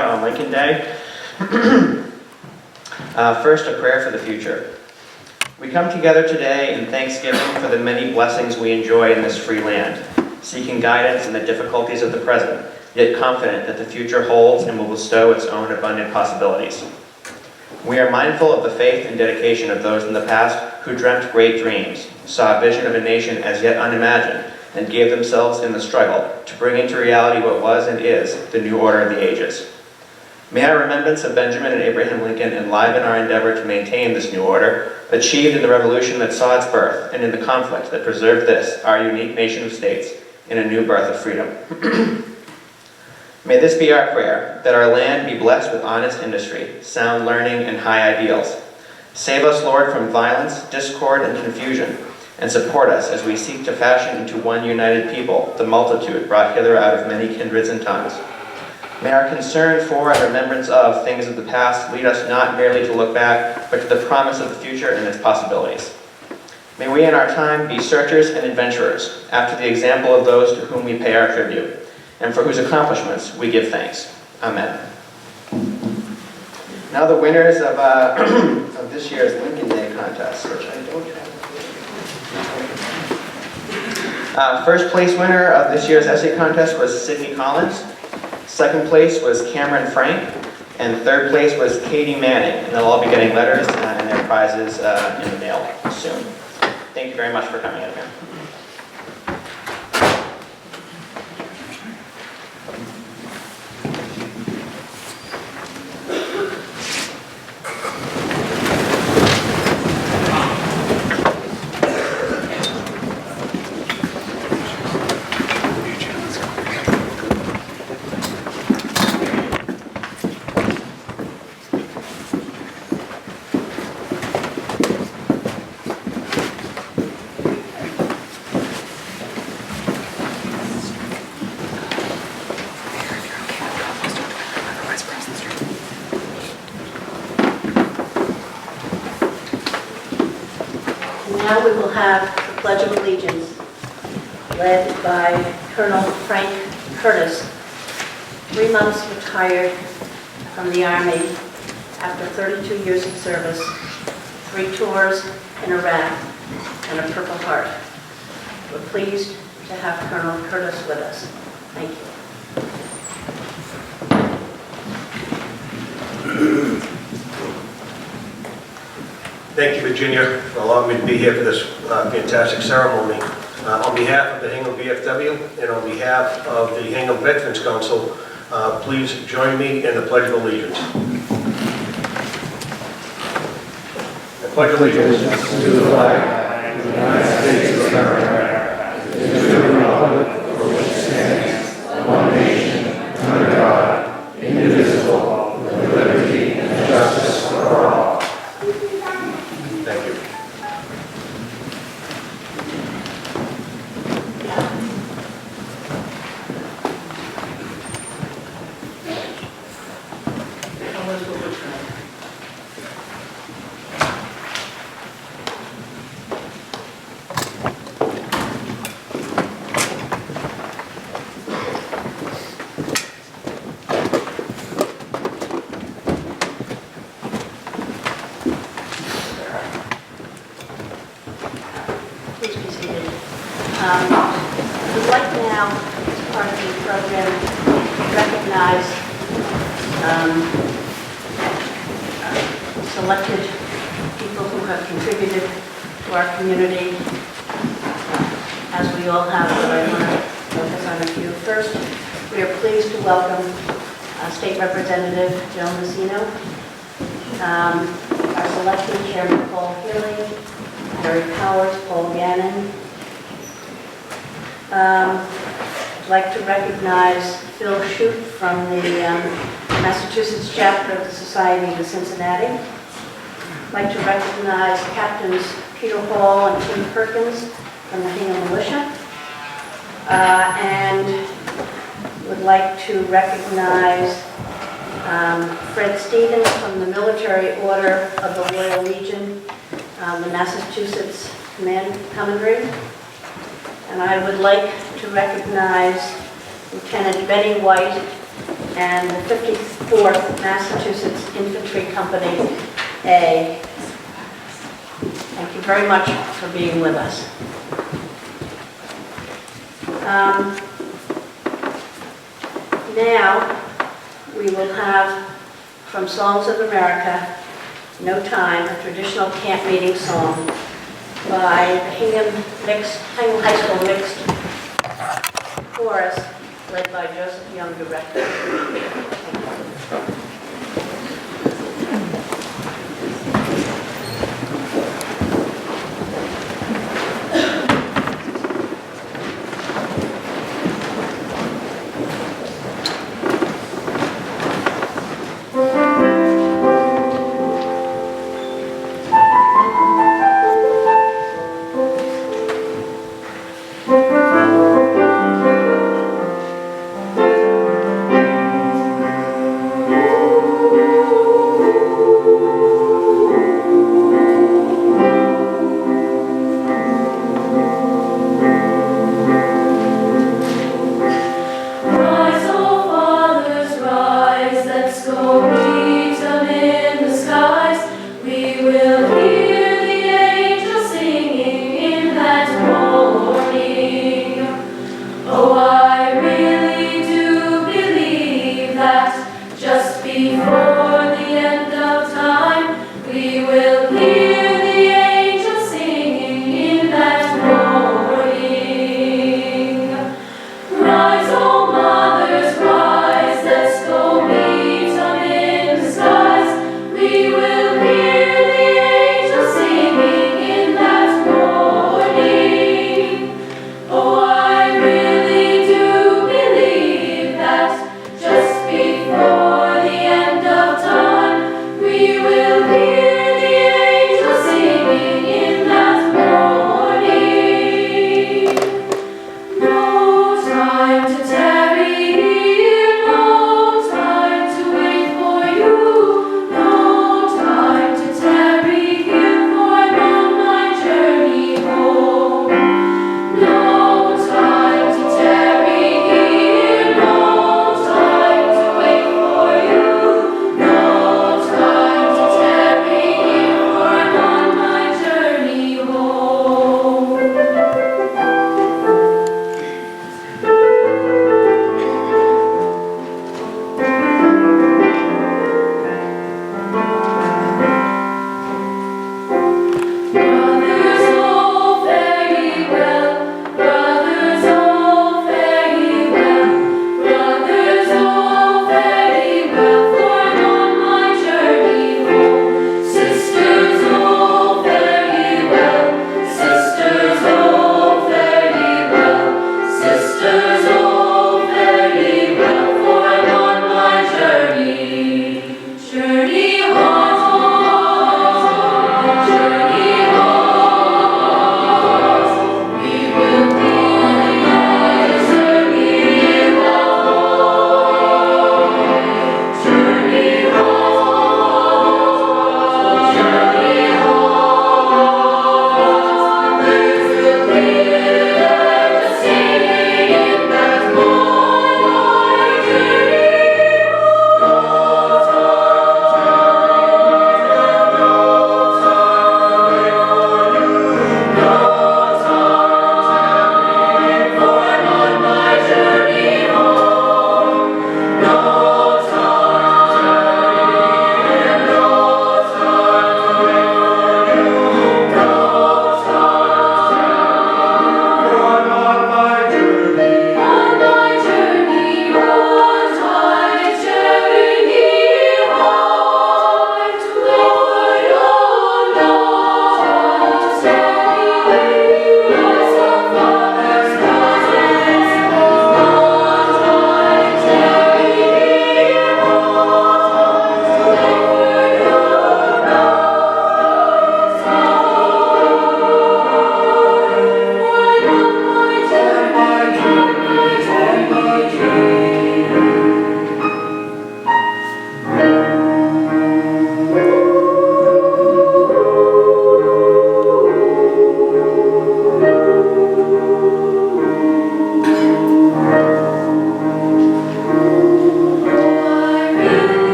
out on Lincoln Day. First, a prayer for the future. We come together today in thanksgiving for the many blessings we enjoy in this free land, seeking guidance in the difficulties of the present, yet confident that the future holds and will bestow its own abundant possibilities. We are mindful of the faith and dedication of those in the past who dreamt great dreams, saw a vision of a nation as yet unimagined, and gave themselves in the struggle to bring into reality what was and is the new order of the ages. May our remembrance of Benjamin and Abraham Lincoln enliven our endeavor to maintain this new order, achieved in the revolution that saw its birth and in the conflict that preserved this, our unique nation of states, in a new birth of freedom. May this be our prayer, that our land be blessed with honest industry, sound learning, and high ideals. Save us, Lord, from violence, discord, and confusion, and support us as we seek to fashion into one united people the multitude brought hither out of many kindreds and tongues. May our concern for and remembrance of things of the past lead us not merely to look back, but to the promise of the future and its possibilities. May we in our time be searchers and adventurers, after the example of those to whom we pay our tribute, and for whose accomplishments we give thanks. Amen. Now the winners of this year's Lincoln Day contest, which I don't have. First place winner of this year's essay contest was Sydney Collins. Second place was Cameron Frank. And third place was Katie Manning. And they'll all be getting letters and their prizes in the mail soon. Thank you very much for coming out again. Now we will have the Pledge of Allegiance, led by Colonel Frank Curtis, 3 months retired from the Army after 32 years of service, 3 tours in Iraq, and a Purple Heart. We're pleased to have Colonel Curtis with us. Thank you. Thank you, Virginia, for allowing me to be here for this fantastic ceremony. On behalf of the Hingham VFW and on behalf of the Hingham Veterans Council, please join me in the Pledge of Allegiance. I pledge allegiance to the flag of the United States of America, and to the republic for which it stands, one nation, under God, indivisible, with liberty and justice for all. Thank you. Please be seated. We'd like now, as part of the program, to recognize selected people who have contributed to our community, as we all have, but I want to focus on a few. First, we are pleased to welcome State Representative Joe Massino, our selected Chairman Paul Healy, Harry Powers, Paul Gannon. I'd like to recognize Phil Shute from the Massachusetts chapter of the Society of Cincinnati. I'd like to recognize Captains Peter Hall and Tim Perkins from the Hingham Militia. And would like to recognize Fred Stevens from the Military Order of the Royal Legion, the Massachusetts Commandery. And I would like to recognize Lieutenant Betty White and the 54th Massachusetts Infantry Company A. Thank you very much for being with us. Now, we will have from Songs of America, No Time, a traditional camp meeting song by the Hingham High School Mixed Chorus, led by Joseph Young, director. Thank you. We will hear the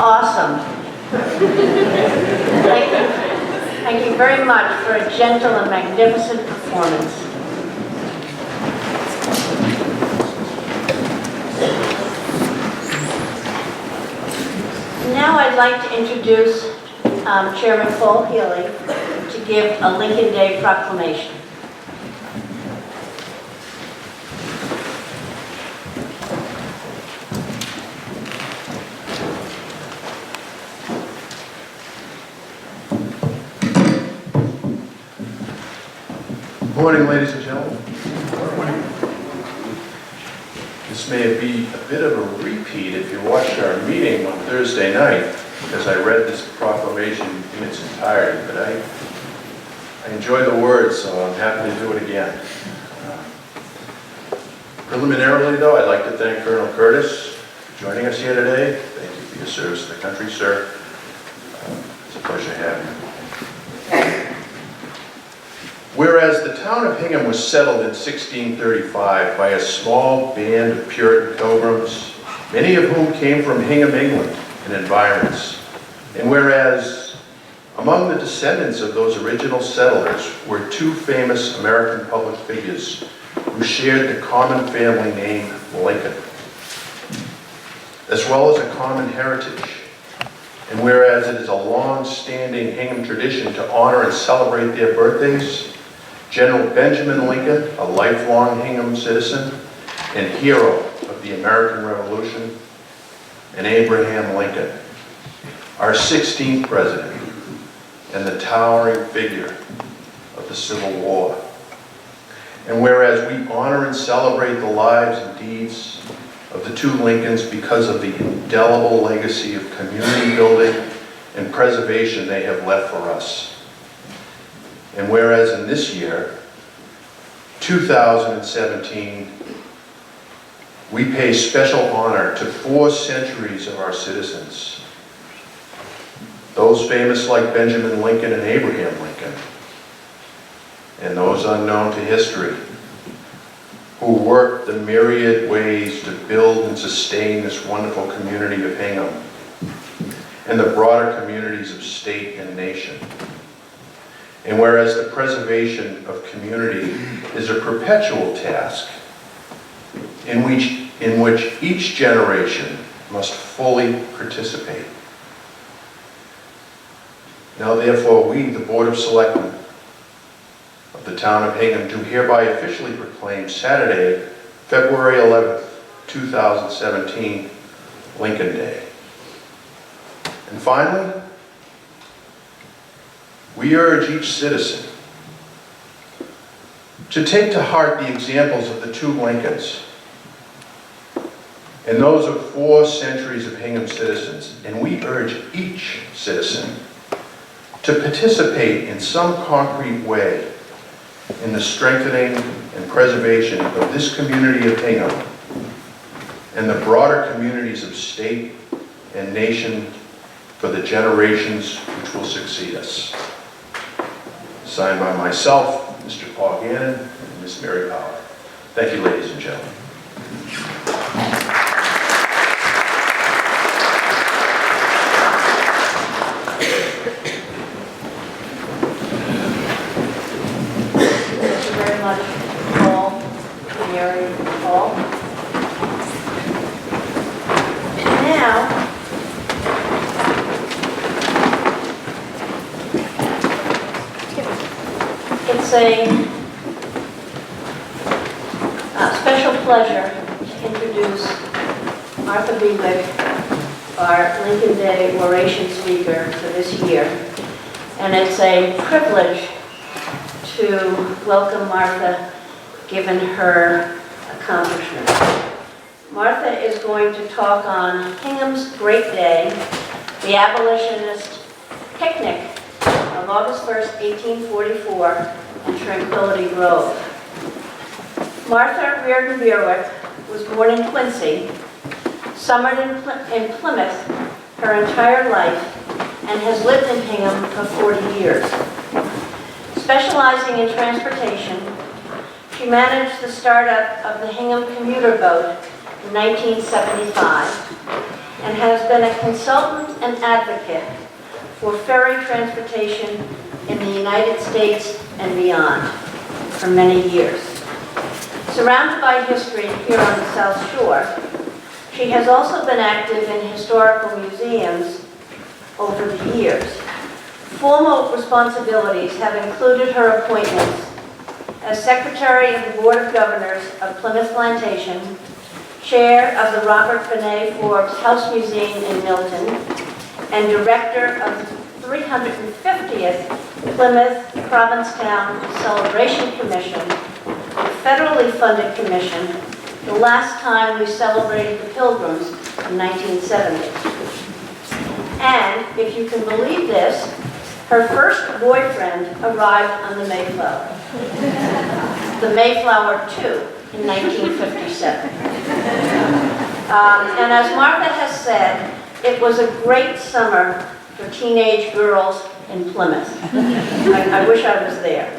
awesome. Thank you very much for a gentle and magnificent performance. Now I'd like to introduce Chairman Paul Healy to give a Lincoln Day proclamation. Good morning, ladies and gentlemen. This may be a bit of a repeat if you watched our meeting on Thursday night, because I read this proclamation in its entirety, but I enjoy the words, so I'm happy to do it again. Preliminarily, though, I'd like to thank Colonel Curtis for joining us here today. Thank you for your service to the country, sir. It's a pleasure having you. Whereas the town of Hingham was settled in 1635 by a small band of Puritan pilgrims, many of whom came from Hingham, England and environs, and whereas among the descendants of those original settlers were two famous American public figures who shared the common family name Lincoln, as well as a common heritage, and whereas it is a long-standing Hingham tradition to honor and celebrate their birthdays, General Benjamin Lincoln, a lifelong Hingham citizen and hero of the American Revolution, and Abraham Lincoln, our 16th president and the towering figure of the Civil War. And whereas we honor and celebrate the lives and deeds of the two Lincolns because of the indelible legacy of community building and preservation they have left for us. And whereas in this year, 2017, we pay special honor to 4 centuries of our citizens, those famous like Benjamin Lincoln and Abraham Lincoln, and those unknown to history, who worked the myriad ways to build and sustain this wonderful community of Hingham and the broader communities of state and nation. And whereas the preservation of community is a perpetual task in which each generation must fully participate. Now therefore we, the Board of Selectmen of the town of Hingham, do hereby officially proclaim Saturday, February 11th, 2017, Lincoln Day. And finally, we urge each citizen to take to heart the examples of the two Lincolns and those of 4 centuries of Hingham citizens, and we urge each citizen to participate in some concrete way in the strengthening and preservation of this community of Hingham and the broader communities of state and nation for the generations which will succeed us. Signed by myself, Mr. Paul Gannon, and Ms. Mary Powell. Thank you, ladies and gentlemen. Thank you very much, Paul, Mary, and Paul. Now, it's a special pleasure to introduce Martha Bewick, our Lincoln Day oration speaker for this year. And it's a privilege to welcome Martha, given her accomplishments. Martha is going to talk on Hingham's Great Day, the abolitionist picnic of August 1st, 1844, in Tranquility Grove. Martha Reardon Bewick was born in Quincy, summered in Plymouth her entire life, and has lived in Hingham for 40 years. Specializing in transportation, she managed the startup of the Hingham commuter boat in 1975 and has been a consultant and advocate for ferry transportation in the United States and beyond for many years. Surrounded by history here on the South Shore, she has also been active in historical museums over the years. Formal responsibilities have included her appointments as Secretary of the Board of Governors of Plymouth Plantation, Chair of the Robert Benet Forbes House Museum in Milton, and Director of the 350th Plymouth Provincetown Celebration Commission, a federally funded commission, the last time we celebrated the Pilgrims in 1970. And, if you can believe this, her first boyfriend arrived on the Mayflower. The Mayflower II in 1957. And as Martha has said, it was a great summer for teenage girls in Plymouth. I wish I was there.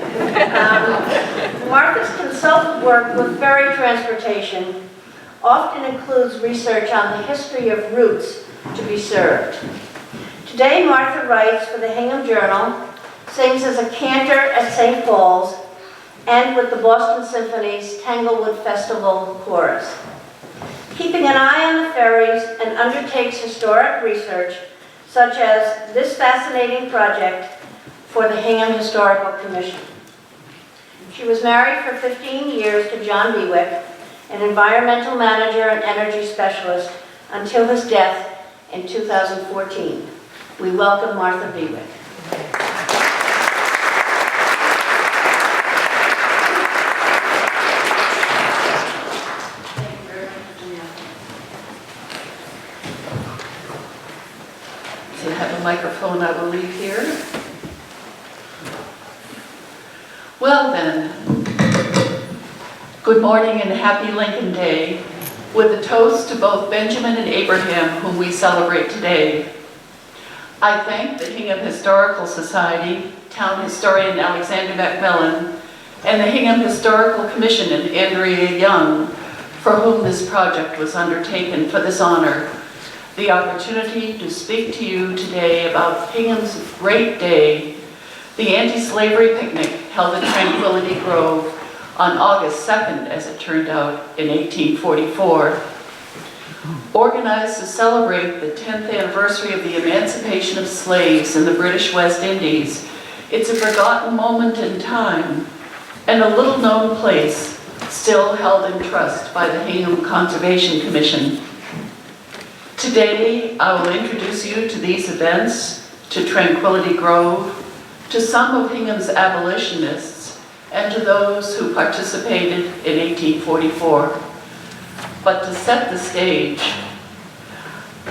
Martha's consultant work with ferry transportation often includes research on the history of routes to be served. Today, Martha writes for the Hingham Journal, sings as a cantor at St. Paul's, and with the Boston Symphony's Tanglewood Festival Chorus. Keeping an eye on the ferries and undertakes historic research, such as this fascinating project for the Hingham Historical Commission. She was married for 15 years to John Bewick, an environmental manager and energy specialist, until his death in 2014. We welcome Martha Bewick. Thank you very much, Virginia. So I have a microphone I will leave here. Well then, good morning and happy Lincoln Day, with a toast to both Benjamin and Abraham, whom we celebrate today. I thank the Hingham Historical Society, Town Historian Alexander Macmillan, and the Hingham Historical Commission and Andrea Young, for whom this project was undertaken, for this honor, the opportunity to speak to you today about Hingham's great day, the anti-slavery picnic held at Tranquility Grove on August 2nd, as it turned out, in 1844. Organized to celebrate the 10th anniversary of the emancipation of slaves in the British West Indies, it's a forgotten moment in time and a little-known place still held in trust by the Hingham Conservation Commission. Today, I will introduce you to these events, to Tranquility Grove, to some of Hingham's abolitionists, and to those who participated in 1844. But to set the stage,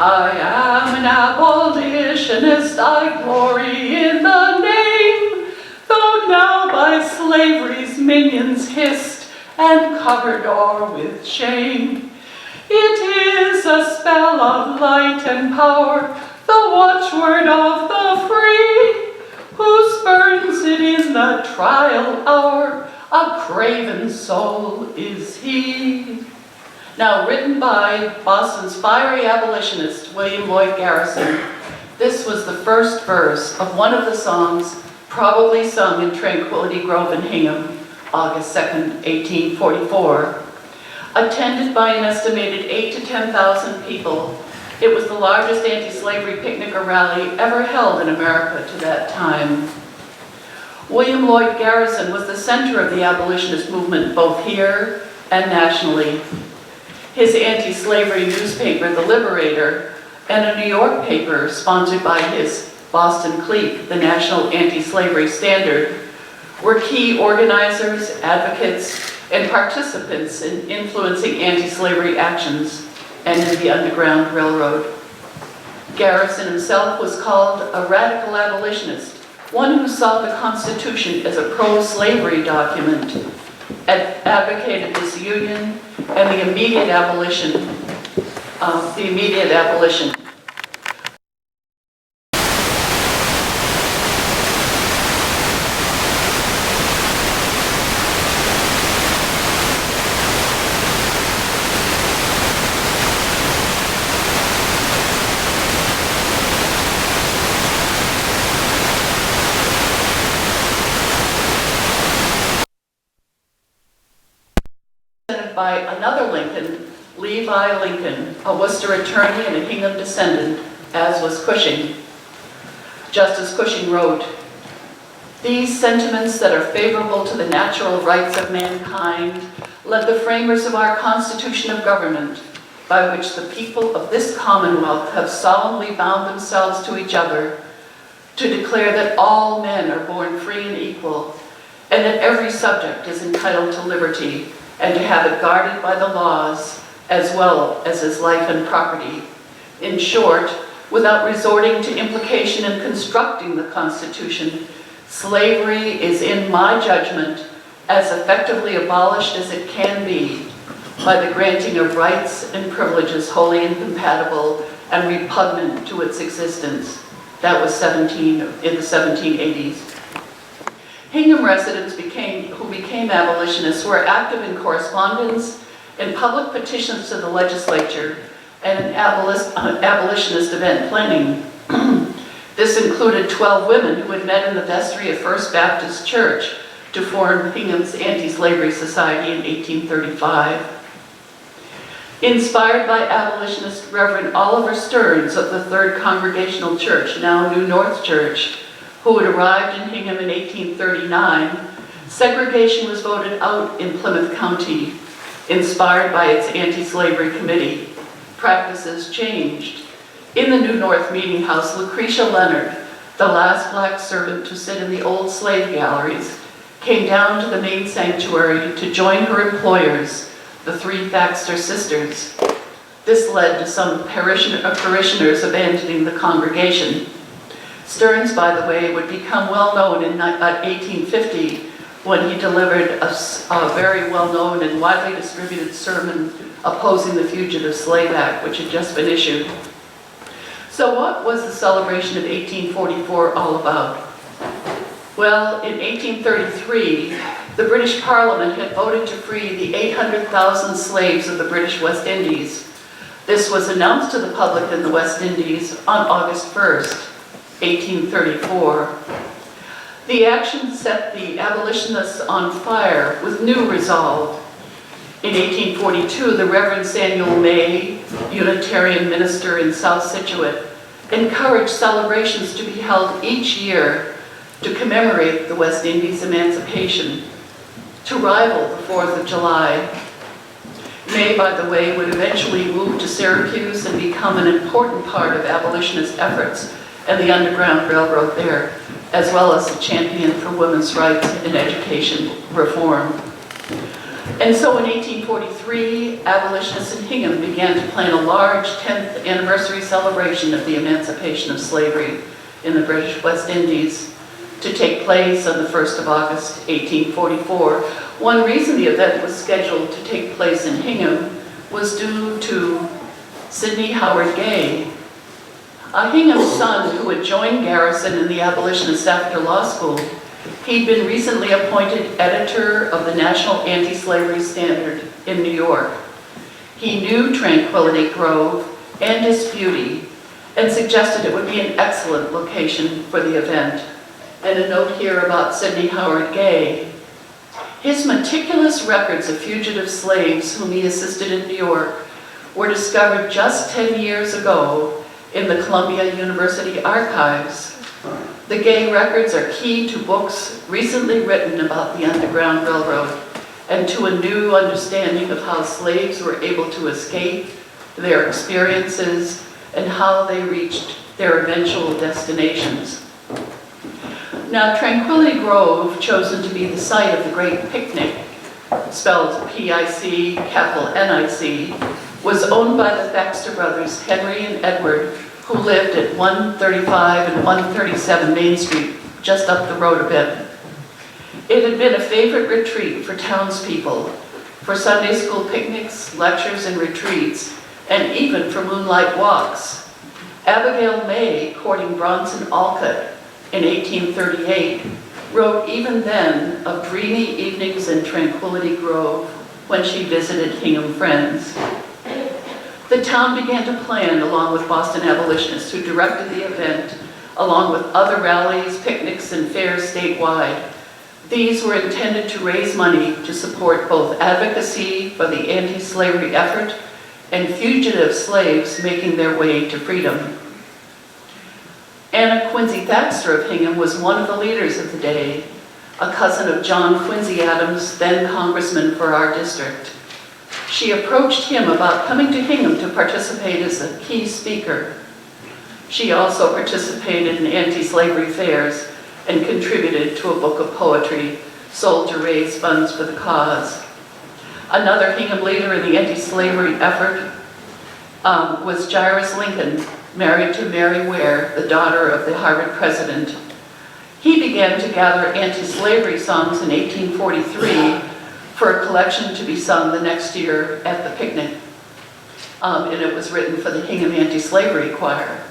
I am an abolitionist, I glory in the name, though now by slavery's minions hissed and covered o'er with shame. It is a spell of light and power, the watchword of the free, who spurns it in the trial hour, a craven soul is he. Now written by Boston's fiery abolitionist, William Lloyd Garrison, this was the first verse of one of the songs probably sung in Tranquility Grove in Hingham, August 2nd, 1844. Attended by an estimated 8,000 to 10,000 people, it was the largest anti-slavery picnic or rally ever held in America to that time. William Lloyd Garrison was the center of the abolitionist movement both here and nationally. His anti-slavery newspaper, The Liberator, and a New York paper sponsored by his Boston clique, the National Anti-Slavery Standard, were key organizers, advocates, and participants in influencing anti-slavery actions and in the Underground Railroad. Garrison himself was called a radical abolitionist, one who saw the Constitution as a pro-slavery document, advocated disunion and the immediate abolition Levi Lincoln, a Worcester attorney and a Hingham descendant, as was Cushing. Justice Cushing wrote, "These sentiments that are favorable to the natural rights of mankind led the framers of our Constitution of Government, by which the people of this Commonwealth have solemnly bound themselves to each other, to declare that all men are born free and equal, and that every subject is entitled to liberty, and to have it guarded by the laws, as well as his life and property. In short, without resorting to implication in constructing the Constitution, slavery is, in my judgment, as effectively abolished as it can be, by the granting of rights and privileges wholly incompatible and repugnant to its existence." That was in the 1780s. Hingham residents who became abolitionists were active in correspondence, in public petitions to the legislature, and in abolitionist event planning. This included 12 women who had met in the vestry of First Baptist Church to form Hingham's Anti-Slavery Society in 1835. Inspired by abolitionist Reverend Oliver Stearns of the Third Congregational Church, now New North Church, who had arrived in Hingham in 1839, segregation was voted out in Plymouth County. Inspired by its anti-slavery committee, practices changed. In the New North Meeting House, Lucretia Leonard, the last black servant to sit in the old slave galleries, came down to the main sanctuary to join her employers, the three Thaxter sisters. This led to some parishioners abandoning the congregation. Stearns, by the way, would become well known in 1850 when he delivered a very well-known and widely distributed sermon opposing the Fugitive Slave Act, which had just been issued. So what was the celebration of 1844 all about? Well, in 1833, the British Parliament had voted to free the 800,000 slaves of the British West Indies. This was announced to the public in the West Indies on August 1st, 1834. The action set the abolitionists on fire with new resolve. In 1842, the Reverend Samuel May, Unitarian minister in South Scituate, encouraged celebrations to be held each year to commemorate the West Indies' emancipation, to rival the 4th of July. May, by the way, would eventually move to Syracuse and become an important part of abolitionist efforts and the Underground Railroad there, as well as a champion for women's rights and education reform. And so in 1843, abolitionists in Hingham began to plan a large 10th anniversary celebration of the emancipation of slavery in the British West Indies to take place on the 1st of August, 1844. One reason the event was scheduled to take place in Hingham was due to Sidney Howard Gay, a Hingham son who had joined Garrison in the abolitionists after law school. He'd been recently appointed editor of the National Anti-Slavery Standard in New York. He knew Tranquility Grove and its beauty and suggested it would be an excellent location for the event. And a note here about Sidney Howard Gay. His meticulous records of fugitive slaves whom he assisted in New York were discovered just 10 years ago in the Columbia University archives. The Gay records are key to books recently written about the Underground Railroad and to a new understanding of how slaves were able to escape, their experiences, and how they reached their eventual destinations. Now, Tranquility Grove, chosen to be the site of the Great Picnic, spelled P-I-C, capital N-I-C, was owned by the Thaxter brothers, Henry and Edward, who lived at 135 and 137 Main Street, just up the road a bit. It had been a favorite retreat for townspeople, for Sunday school picnics, lectures, and retreats, and even for moonlight walks. Abigail May, courting Bronson Alcott in 1838, wrote even then of dreamy evenings in Tranquility Grove when she visited Hingham friends. The town began to plan, along with Boston abolitionists who directed the event, along with other rallies, picnics, and fairs statewide. These were intended to raise money to support both advocacy for the anti-slavery effort and fugitive slaves making their way to freedom. Anna Quincy Thaxter of Hingham was one of the leaders of the day, a cousin of John Quincy Adams, then congressman for our district. She approached him about coming to Hingham to participate as a key speaker. She also participated in anti-slavery fairs and contributed to a book of poetry sold to raise funds for the cause. Another Hingham leader in the anti-slavery effort was Jairus Lincoln, married to Mary Ware, the daughter of the Harvard president. He began to gather anti-slavery songs in 1843 for a collection to be sung the next year at the picnic. And it was written for the Hingham Anti-Slavery Choir.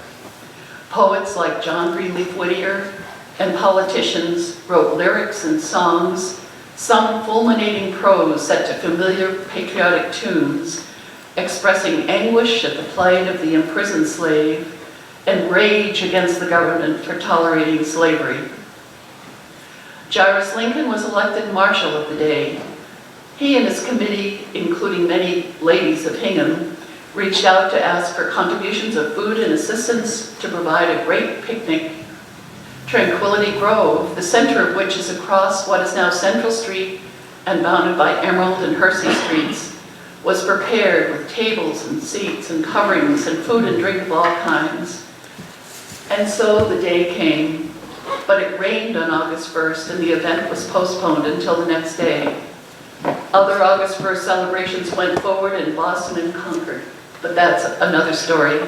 Poets like John Greenleaf Whittier and politicians wrote lyrics and songs, some fulminating prose set to familiar patriotic tunes, expressing anguish at the plight of the imprisoned slave and rage against the government for tolerating slavery. Jairus Lincoln was elected Marshal of the day. He and his committee, including many ladies of Hingham, reached out to ask for contributions of food and assistance to provide a great picnic. Tranquility Grove, the center of which is across what is now Central Street and bounded by Emerald and Hersey Streets, was prepared with tables and seats and coverings and food and drink of all kinds. And so the day came, but it rained on August 1st and the event was postponed until the next day. Other August 1st celebrations went forward in Boston and Concord, but that's another story.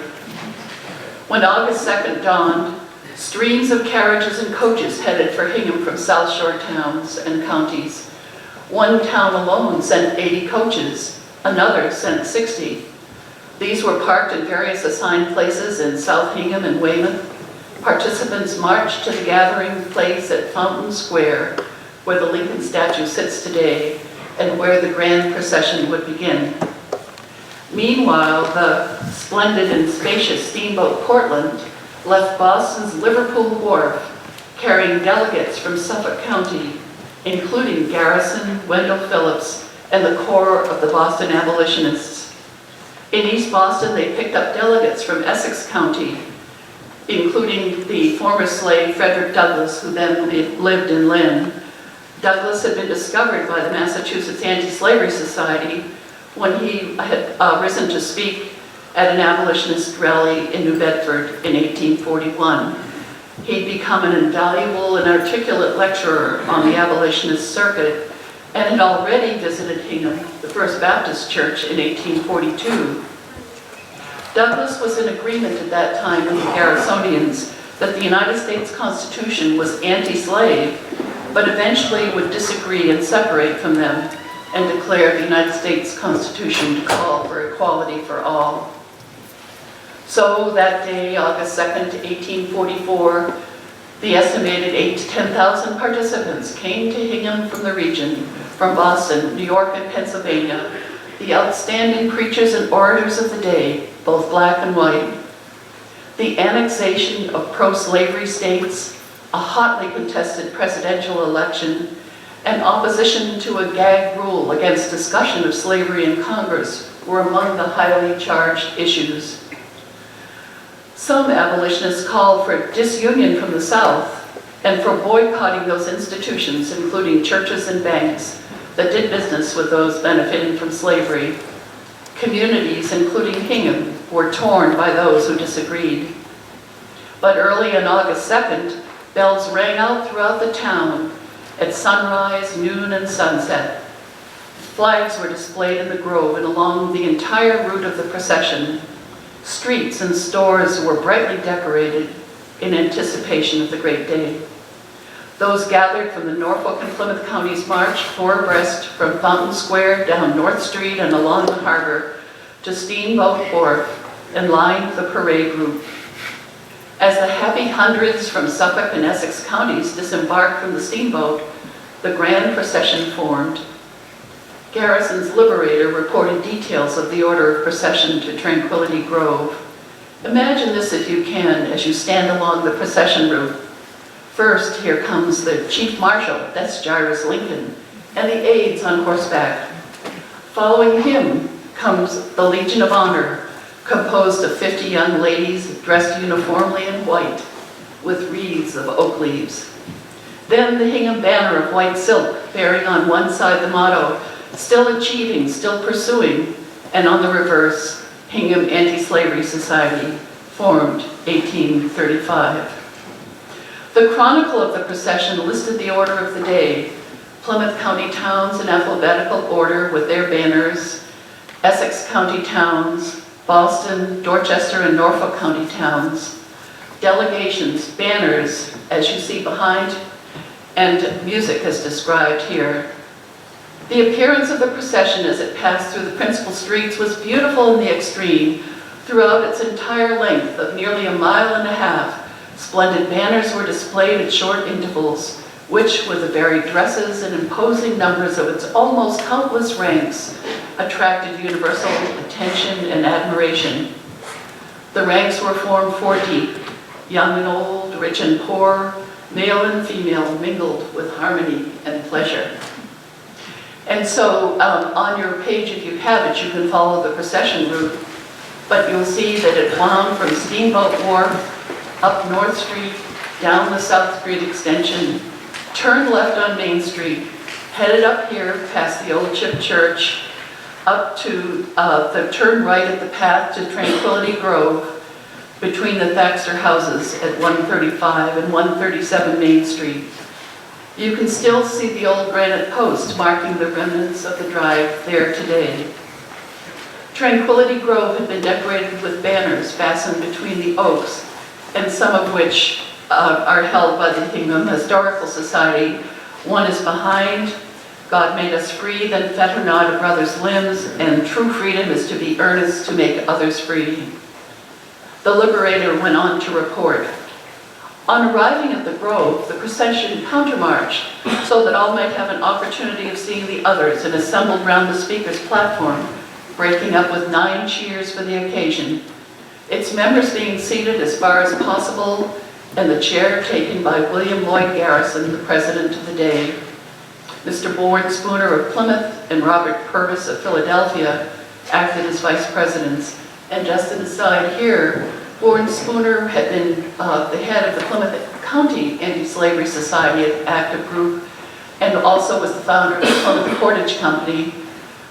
When August 2nd dawned, streams of carriages and coaches headed for Hingham from South Shore towns and counties. One town alone sent 80 coaches, another sent 60. These were parked in various assigned places in South Hingham and Weymouth. Participants marched to the gathering place at Fountain Square, where the Lincoln statue sits today, and where the grand procession would begin. Meanwhile, the splendid and spacious steamboat Portland left Boston's Liverpool Wharf, carrying delegates from Suffolk County, including Garrison, Wendell Phillips, and the core of the Boston abolitionists. In East Boston, they picked up delegates from Essex County, including the former slave Frederick Douglass, who then lived in Lynn. Douglass had been discovered by the Massachusetts Anti-Slavery Society when he had risen to speak at an abolitionist rally in New Bedford in 1841. He'd become an invaluable and articulate lecturer on the abolitionist circuit and had already visited Hingham, the First Baptist Church, in 1842. Douglass was in agreement at that time with the Garrisonians that the United States Constitution was anti-slave, but eventually would disagree and separate from them and declare the United States Constitution to call for equality for all. So that day, August 2nd, 1844, the estimated 8,000 to 10,000 participants came to Hingham from the region, from Boston, New York, and Pennsylvania, the outstanding preachers and orators of the day, both black and white. The annexation of pro-slavery states, a hotly contested presidential election, and opposition to a gag rule against discussion of slavery in Congress were among the highly charged issues. Some abolitionists called for disunion from the South and for boycotting those institutions, including churches and banks, that did business with those benefiting from slavery. Communities, including Hingham, were torn by those who disagreed. But early on August 2nd, bells rang out throughout the town at sunrise, noon, and sunset. Flags were displayed in the grove and along the entire route of the procession. Streets and stores were brightly decorated in anticipation of the great day. Those gathered from the Norfolk and Plymouth counties marched four abreast from Fountain Square down North Street and along the harbor to Steamboat Wharf and lined the parade route. As the happy hundreds from Suffolk and Essex counties disembarked from the steamboat, the grand procession formed. Garrison's Liberator reported details of the order of procession to Tranquility Grove. Imagine this if you can as you stand along the procession route. First, here comes the Chief Marshal, that's Jairus Lincoln, and the aides on horseback. Following him, comes the Legion of Honor, composed of 50 young ladies dressed uniformly in white with wreaths of oak leaves. Then the Hingham banner of white silk, bearing on one side the motto, "Still achieving, still pursuing," and on the reverse, Hingham Anti-Slavery Society, formed 1835. The chronicle of the procession listed the order of the day: Plymouth County towns in alphabetical order with their banners, Essex County towns, Boston, Dorchester, and Norfolk County towns, delegations, banners, as you see behind, and music as described here. The appearance of the procession as it passed through the principal streets was beautiful in the extreme. Throughout its entire length of nearly a mile and a half, splendid banners were displayed at short intervals, which, with the varied dresses and imposing numbers of its almost countless ranks, attracted universal attention and admiration. The ranks were formed 4 deep, young and old, rich and poor, male and female, mingled with harmony and pleasure. And so on your page, if you have it, you can follow the procession route, but you'll see that it wound from Steamboat Wharf, up North Street, down the South Street extension, turned left on Main Street, headed up here past the old Chip Church, up to the turn right at the path to Tranquility Grove, between the Thaxter houses at 135 and 137 Main Street. You can still see the old granite post marking the remnants of the drive there today. Tranquility Grove had been decorated with banners fastened between the oaks, and some of which are held by the Hingham Historical Society. One is behind, "God made us free, then fetter not a brother's limbs, and true freedom is to be earnest to make others free." The Liberator went on to report, "On arriving at the Grove, the procession countermarched so that all might have an opportunity of seeing the others, and assembled round the speaker's platform, breaking up with 9 cheers for the occasion, its members being seated as far as possible, and the chair taken by William Lloyd Garrison, the president of the day. Mr. Bourne Spooner of Plymouth and Robert Purvis of Philadelphia acted as vice presidents." And just an aside here, Bourne Spooner had been the head of the Plymouth County Anti-Slavery Society, an active group, and also was the founder of the Plymouth Portage Company.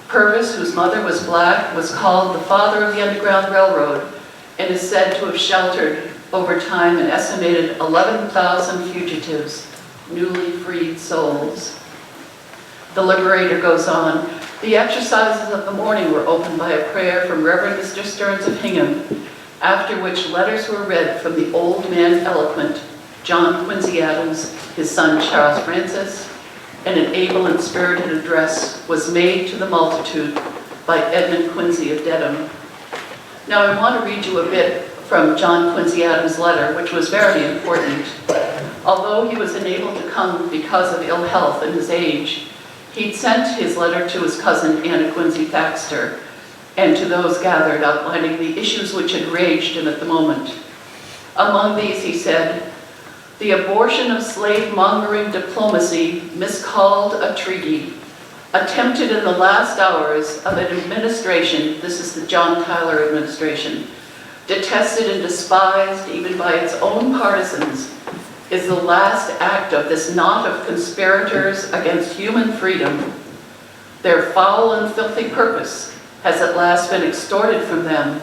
Purvis, whose mother was black, was called the father of the Underground Railroad, and is said to have sheltered over time an estimated 11,000 fugitives, newly freed souls. The Liberator goes on, "The exercises of the morning were opened by a prayer from Reverend Mr. Stearns of Hingham, after which letters were read from the old man eloquent, John Quincy Adams, his son Charles Francis, and an able and spirited address was made to the multitude by Edmund Quincy of Dedham." Now I want to read you a bit from John Quincy Adams' letter, which was very important. Although he was unable to come because of ill health and his age, he'd sent his letter to his cousin Anna Quincy Thaxter, and to those gathered, outlining the issues which had raged him at the moment. Among these, he said, "The abortion of slave-mongering diplomacy, miscalled a treaty, attempted in the last hours of an administration," this is the John Tyler administration, "detested and despised even by its own partisans, is the last act of this knot of conspirators against human freedom. Their foul and filthy purpose has at last been extorted from them.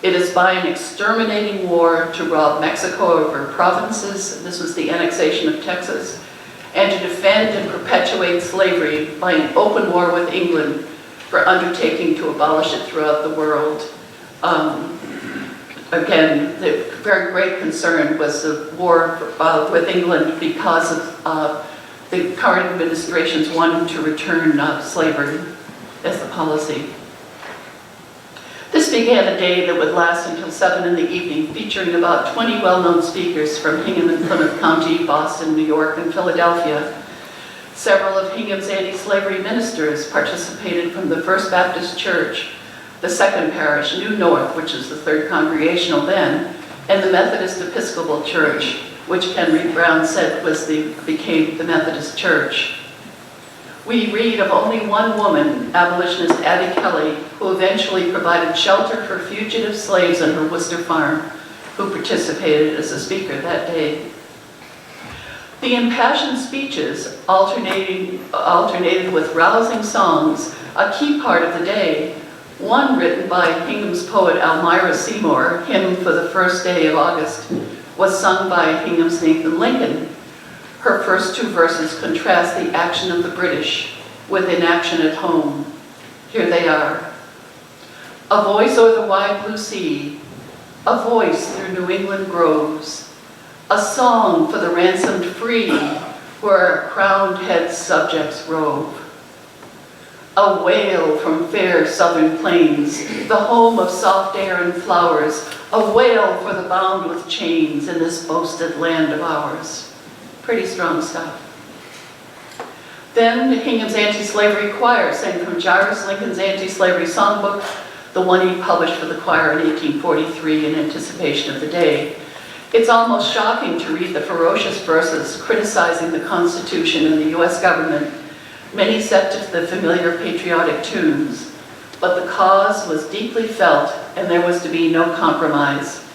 It is by an exterminating war to rob Mexico of her provinces," this was the annexation of Texas, "and to defend and perpetuate slavery by an open war with England for undertaking to abolish it throughout the world." Again, the very great concern was the war with England because of the current administration's wanting to return slavery as the policy. This began a day that would last until 7 in the evening, featuring about 20 well-known speakers from Hingham and Plymouth County, Boston, New York, and Philadelphia. Several of Hingham's anti-slavery ministers participated from the First Baptist Church, the Second Parish, New North, which is the Third Congregational then, and the Methodist Episcopal Church, which Henry Brown said became the Methodist Church. We read of only one woman, abolitionist Abby Kelly, who eventually provided shelter for fugitive slaves on her Worcester farm, who participated as a speaker that day. The impassioned speeches alternated with rousing songs, a key part of the day. One written by Hingham's poet Elmira Seymour, Hymn for the First Day of August, was sung by Hingham's Nathan Lincoln. Her first two verses contrast the action of the British with inaction at home. Here they are. A voice o'er the wide blue sea, a voice through New England groves, a song for the ransomed free, where our crowned head subjects rove. A wail from fair southern plains, the home of soft air and flowers, a wail for the bound with chains in this boasted land of ours. Pretty strong stuff. Then Hingham's anti-slavery choir sang from Jairus Lincoln's anti-slavery songbook, the one he published for the choir in 1843 in anticipation of the day. It's almost shocking to read the ferocious verses criticizing the Constitution and the U.S. government, many set to the familiar patriotic tunes. But the cause was deeply felt, and there was to be no compromise.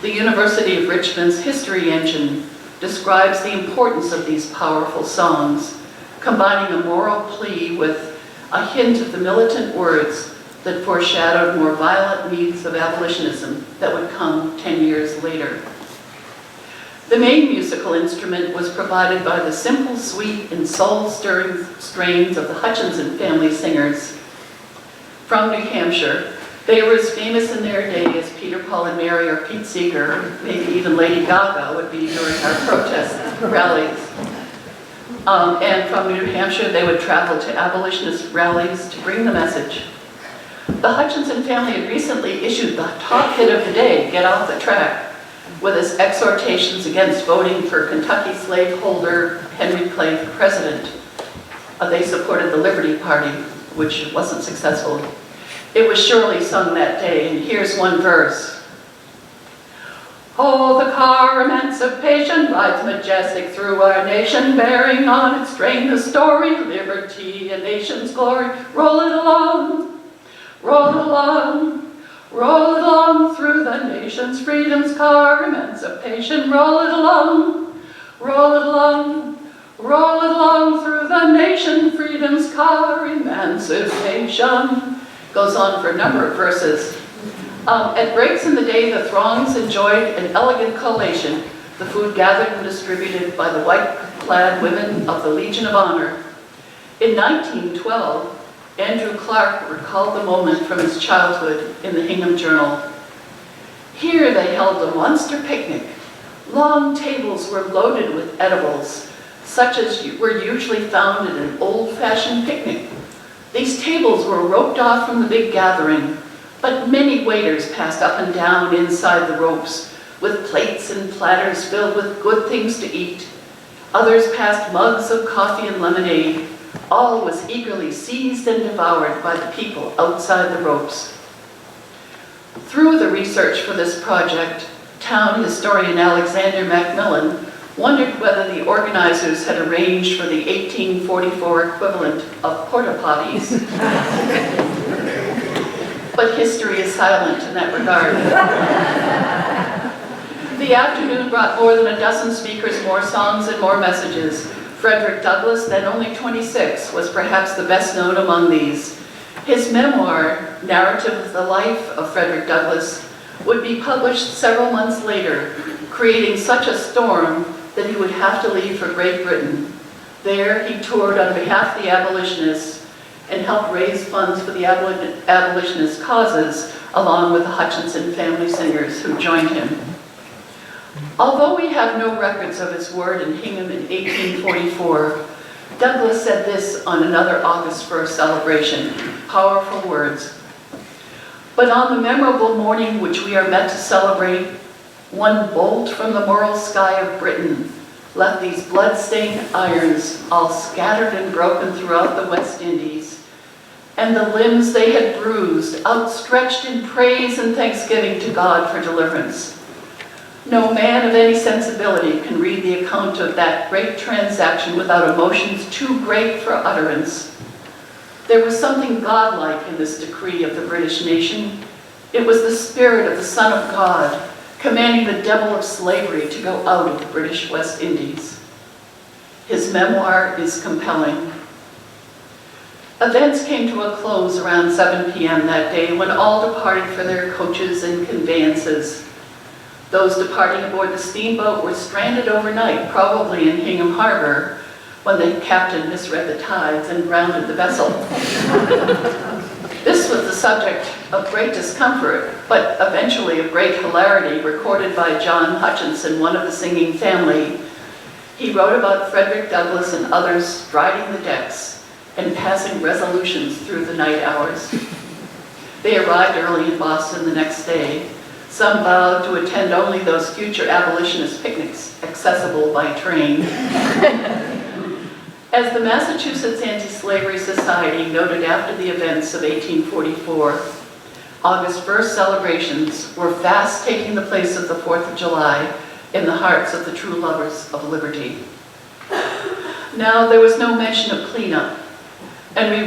The University of Richmond's history engine describes the importance of these powerful songs, combining a moral plea with a hint of the militant words that foreshadowed more violent needs of abolitionism that would come 10 years later. The main musical instrument was provided by the simple, sweet, and soul-stirring strains of the Hutchinson family singers. From New Hampshire, they were as famous in their day as Peter, Paul, and Mary, or Pete Seeger, or maybe even Lady Gaga would be during our protest rallies. And from New Hampshire, they would travel to abolitionist rallies to bring the message. The Hutchinson family had recently issued the top hit of the day, Get Off the Track, with its exhortations against voting for Kentucky slaveholder Henry Clay for president. They supported the Liberty Party, which wasn't successful. It was surely sung that day, and here's one verse. Oh, the car emancipation rides majestic through our nation, bearing on its train the story, liberty, a nation's glory. Roll it along, roll it along. Roll it along through the nation's freedom's car, emancipation. Roll it along, roll it along, roll it along through the nation, freedom's car, emancipation. Goes on for a number of verses. At breaks in the day, the throngs enjoyed an elegant collation, the food gathered and distributed by the white-clad women of the Legion of Honor. In 1912, Andrew Clark recalled the moment from his childhood in the Hingham Journal. Here they held a monster picnic. Long tables were loaded with edibles, such as were usually found at an old-fashioned picnic. These tables were roped off from the big gathering, but many waiters passed up and down inside the ropes with plates and platters filled with good things to eat. Others passed mugs of coffee and lemonade. All was eagerly seized and devoured by the people outside the ropes. Through the research for this project, town historian Alexander Macmillan wondered whether the organizers had arranged for the 1844 equivalent of porta potties. But history is silent in that regard. The afternoon brought more than a dozen speakers, more songs, and more messages. Frederick Douglass, then only 26, was perhaps the best known among these. His memoir, Narrative of the Life of Frederick Douglass, would be published several months later, creating such a storm that he would have to leave for Great Britain. There, he toured on behalf of the abolitionists and helped raise funds for the abolitionist causes, along with the Hutchinson family singers who joined him. Although we have no records of his word in Hingham in 1844, Douglass said this on another August 1st celebration, powerful words. But on the memorable morning which we are met to celebrate, one bolt from the moral sky of Britain left these blood-stained irons all scattered and broken throughout the West Indies, and the limbs they had bruised outstretched in praise and thanksgiving to God for deliverance. No man of any sensibility can read the account of that great transaction without emotions too great for utterance. There was something godlike in this decree of the British nation. It was the spirit of the Son of God commanding the devil of slavery to go out of the British West Indies. His memoir is compelling. Events came to a close around 7 p.m. that day when all departed for their coaches and conveyances. Those departing aboard the steamboat were stranded overnight, probably in Hingham Harbor, when the captain misread the tides and grounded the vessel. This was the subject of great discomfort, but eventually of great hilarity, recorded by John Hutchinson, one of the singing family. He wrote about Frederick Douglass and others striding the decks and passing resolutions through the night hours. They arrived early in Boston the next day. Some vowed to attend only those future abolitionist picnics accessible by train. As the Massachusetts Anti-Slavery Society noted after the events of 1844, August 1st celebrations were fast taking the place of the 4th of July in the hearts of the true lovers of liberty. Now, there was no mention of cleanup, and we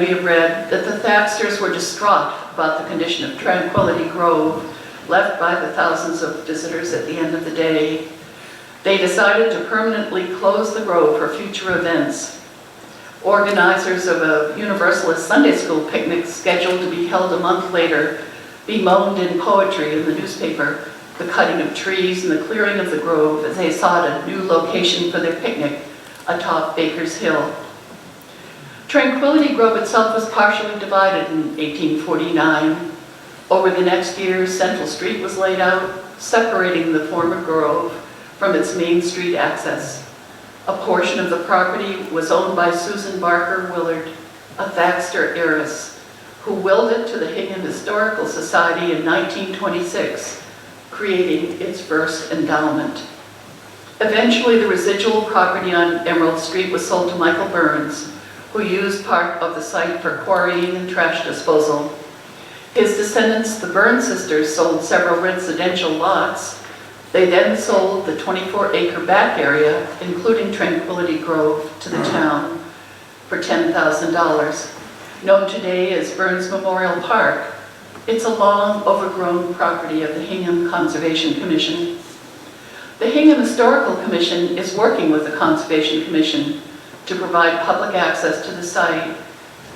have read that the Thaxters were distraught about the condition of Tranquility Grove left by the thousands of visitors at the end of the day. They decided to permanently close the grove for future events. Organizers of a Universalist Sunday school picnic scheduled to be held a month later bemoaned in poetry in the newspaper the cutting of trees and the clearing of the grove as they sought a new location for their picnic atop Baker's Hill. Tranquility Grove itself was partially divided in 1849. Over the next year, Central Street was laid out, separating the former grove from its Main Street access. A portion of the property was owned by Susan Barker Willard, a Thaxter heiress, who willed it to the Hingham Historical Society in 1926, creating its first endowment. Eventually, the residual property on Emerald Street was sold to Michael Burns, who used part of the site for quarrying and trash disposal. His descendants, the Burns sisters, sold several residential lots. They then sold the 24-acre back area, including Tranquility Grove, to the town for $10,000. Known today as Burns Memorial Park, it's a long, overgrown property of the Hingham Conservation Commission. The Hingham Historical Commission is working with the Conservation Commission to provide public access to the site,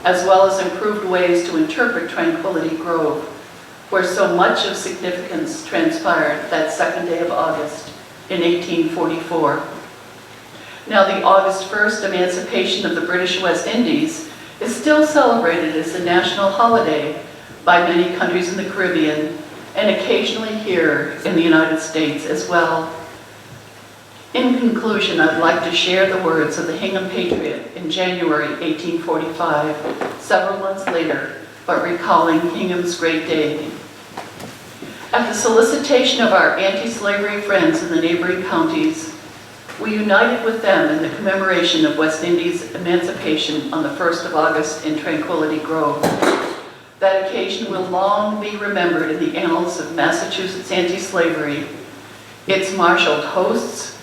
as well as improved ways to interpret Tranquility Grove, where so much of significance transpired that second day of August in 1844. Now, the August 1st emancipation of the British West Indies is still celebrated as a national holiday by many countries in the Caribbean and occasionally here in the United States as well. In conclusion, I'd like to share the words of the Hingham Patriot in January 1845, several months later, but recalling Hingham's great day. At the solicitation of our anti-slavery friends in the neighboring counties, we united with them in the commemoration of West Indies' emancipation on the 1st of August in Tranquility Grove. That occasion will long be remembered in the annals of Massachusetts anti-slavery. Its marshaled hosts,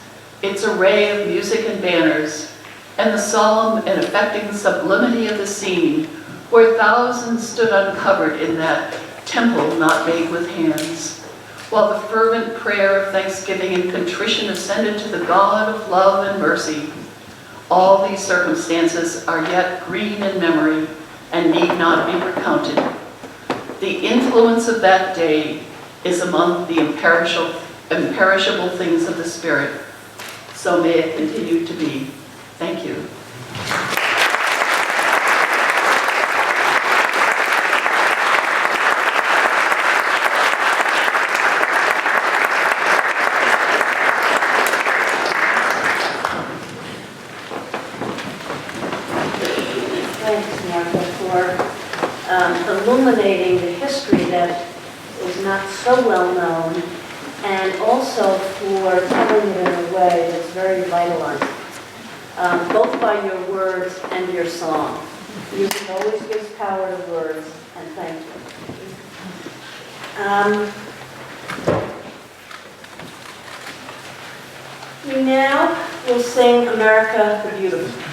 its array of music and banners, and the solemn and affecting sublimity of the scene where thousands stood uncovered in that temple not made with hands, while the fervent prayer of thanksgiving and contrition ascended to the God of love and mercy. All these circumstances are yet green in memory and need not be recounted. The influence of that day is among the imperishable things of the Spirit. So may it continue to be. Thank you. Thanks, Martha, for illuminating the history that is not so well known, and also for telling it in a way that's very vitalizing, both by your words and your song. Music always gives power to words, and thank you. will sing America the Beautiful.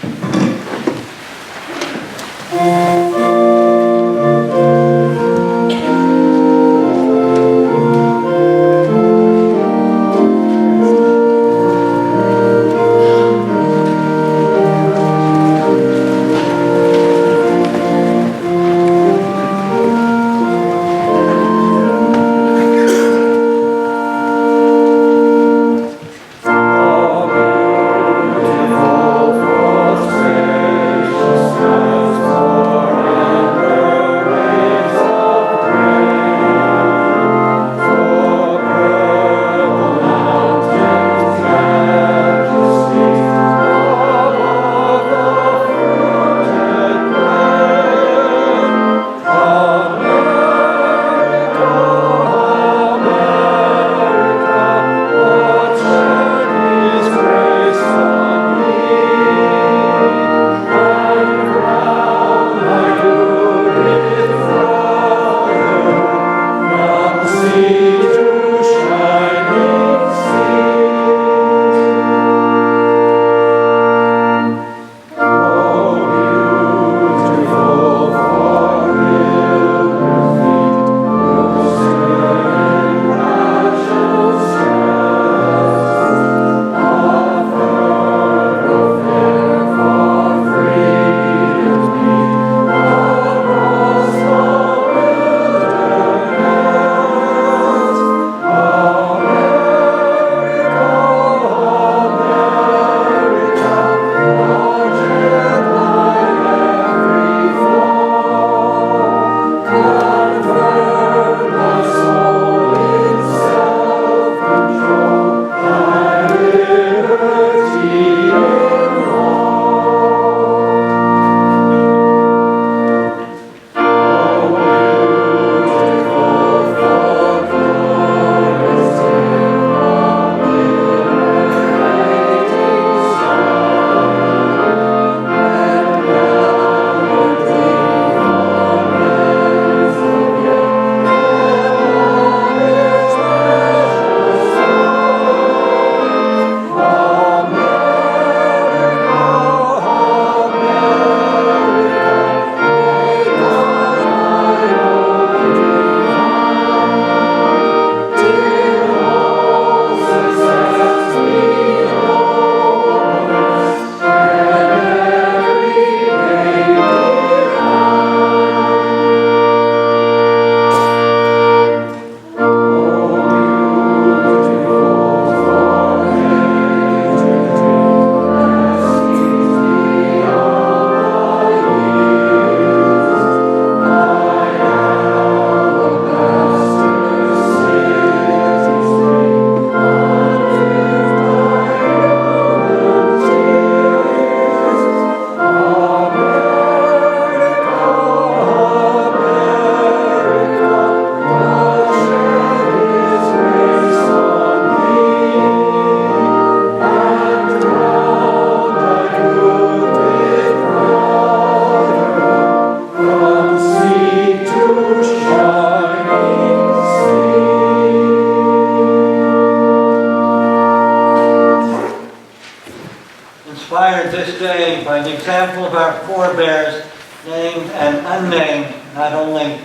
Inspired this day by the example of our forebears, named and unnamed, not only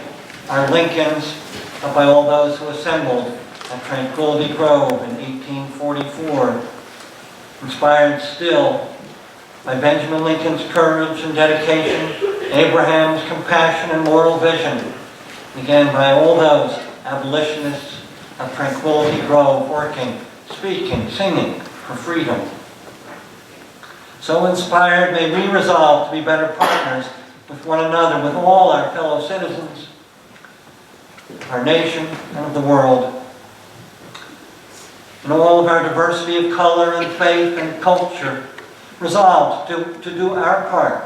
our Lincolns, but by all those who assembled at Tranquility Grove in 1844. Inspired still by Benjamin Lincoln's courage and dedication, Abraham's compassion and moral vision, again by all those abolitionists of Tranquility Grove working, speaking, singing for freedom. So inspired, may we resolve to be better partners with one another, with all our fellow citizens, our nation, and of the world. In all of our diversity of color and faith and culture, resolved to do our part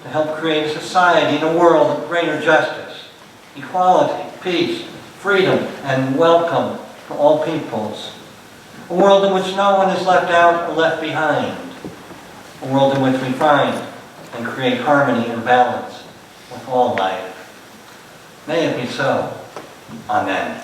to help create a society and a world of greater justice, equality, peace, freedom, and welcome to all peoples. A world in which no one is left out or left behind. A world in which we find and create harmony and balance with all life. May it be so. Amen.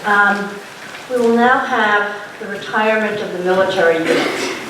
We will now have the retirement of the military units.